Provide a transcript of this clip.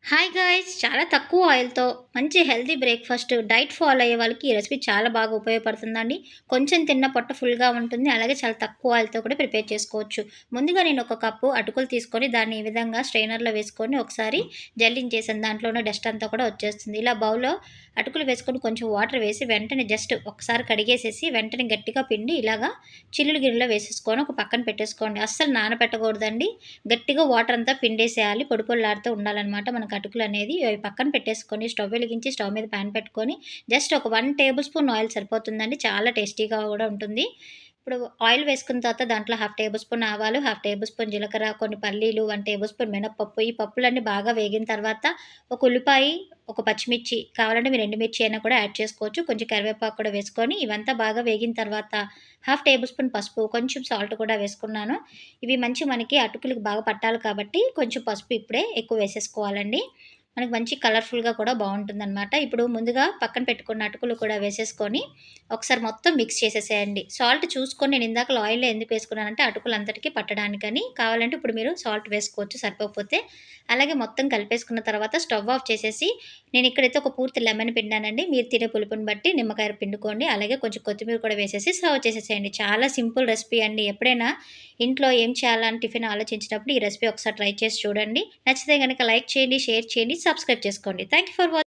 Hi guys! చాలా తక్కువ ఆయిల్‌తో మంచి హెల్తీ బ్రేక్‌ఫాస్ట్ డైట్ ఫాలో అయ్యే వాళ్ళకి ఈ రెసిపీ చాలా బాగా ఉపయోగపడుతుందండి. కొంచెం తిన్న పొట్ట ఫుల్‌గా ఉంటుంది. అలాగే చాలా తక్కువ ఆయిల్‌తో కూడా ప్రిపేర్ చేసుకోవచ్చు. ముందుగా నేను ఒక కప్పు అటుకులు తీసుకొని దాన్ని ఈ విధంగా స్ట్రెయినర్‌లో వేసుకొని ఒకసారి జల్లించేసాను. దాంట్లో ఉన్న డస్ట్ అంతా కూడా వచ్చేస్తుంది. ఇలా బౌల్‌లో అటుకులు వేసుకొని కొంచెం వాటర్ వేసి వెంటనే జస్ట్ ఒకసారి కడిగేసేసి వెంటనే గట్టిగా పిండి ఇలాగా చిల్లులు గిన్నెలో వేసేసుకొని ఒక పక్కన పెట్టేసుకోండి. అస్సలు నానబెట్టకూడదండి. గట్టిగా వాటర్ అంతా పిండేసేయాలి. పొడి పొడిలాడుతూ ఉండాలనమాట మనకు అటుకులనేది. అవి పక్కన పెట్టేసుకొని స్టవ్ వెలిగించి స్టవ్ మీద పాన్ పెట్టుకొని జస్ట్ ఒక 1 టేబుల్ స్పూన్ ఆయిల్ సరిపోతుందండి. చాలా టేస్టీగా కూడా ఉంటుంది. ఇప్పుడు ఆయిల్ వేసుకున్న తర్వాత దాంట్లో హాఫ్ టేబుల్ స్పూన్ ఆవాలు, హాఫ్ టేబుల్ స్పూన్ జీలకర్ర, కొన్ని పల్లీలు, 1 టేబుల్ స్పూన్ మినపప్పు. ఈ పప్పులన్నీ బాగా వేగిన తర్వాత ఒక ఉల్లిపాయి, ఒక పచ్చిమిర్చి కావాలంటే మీరు ఎండుమిర్చి అయినా కూడా యాడ్ చేసుకోవచ్చు. కొంచెం కరివేపాకు కూడా వేసుకొని ఇవంతా బాగా వేగిన తర్వాత హాఫ్ టేబుల్ స్పూన్ పసుపు, కొంచెం సాల్ట్ కూడా వేసుకున్నాను. ఇవి మనకి అటుకులకి బాగా పట్టాలి కాబట్టి కొంచెం పసుపు ఇప్పుడే ఎక్కువ వేసేసుకోవాలండి. మనకు మంచి కలర్‌ఫుల్‌గా కూడా బావుంటుందనమాట. ఇప్పుడు ముందుగా పక్కన పెట్టుకున్న అటుకులు కూడా వేసేసుకొని ఒకసారి మొత్తం మిక్స్ చేసేసేయండి. సాల్ట్ చూసుకొని నేను ఇందాకల ఆయిల్‌లో ఎందుకు వేసుకున్నానంటే అటుకులంతటికి పట్టడానికని. కావాలంటే ఇప్పుడు మీరు సాల్ట్ వేసుకోవచ్చు సరిపోకపోతే. అలాగే మొత్తం కలిపేసుకున్న తర్వాత స్టవ్ ఆఫ్ చేసేసి నేనిక్కడైతే ఒక పూర్తి లెమన్ పిండానండి. మీరు తినే పులుపుని బట్టి నిమ్మకాయ పిండుకోండి. అలాగే కొంచెం కొత్తిమీర కూడా వేసేసి సర్వ్ చేసేసేయండి. చాలా సింపుల్ రెసిపీ అండి. ఎప్పుడైనా ఇంట్లో ఏం చేయాలా అని టిఫిన్ ఆలోచించినప్పుడు ఈ రెసిపీ ఒకసారి ట్రై చేసి చూడండి. నచ్చితే గనక లైక్ చేయండి, షేర్ చేయండి, సబ్స్క్రైబ్ చేసుకోండి. Thank you for watching.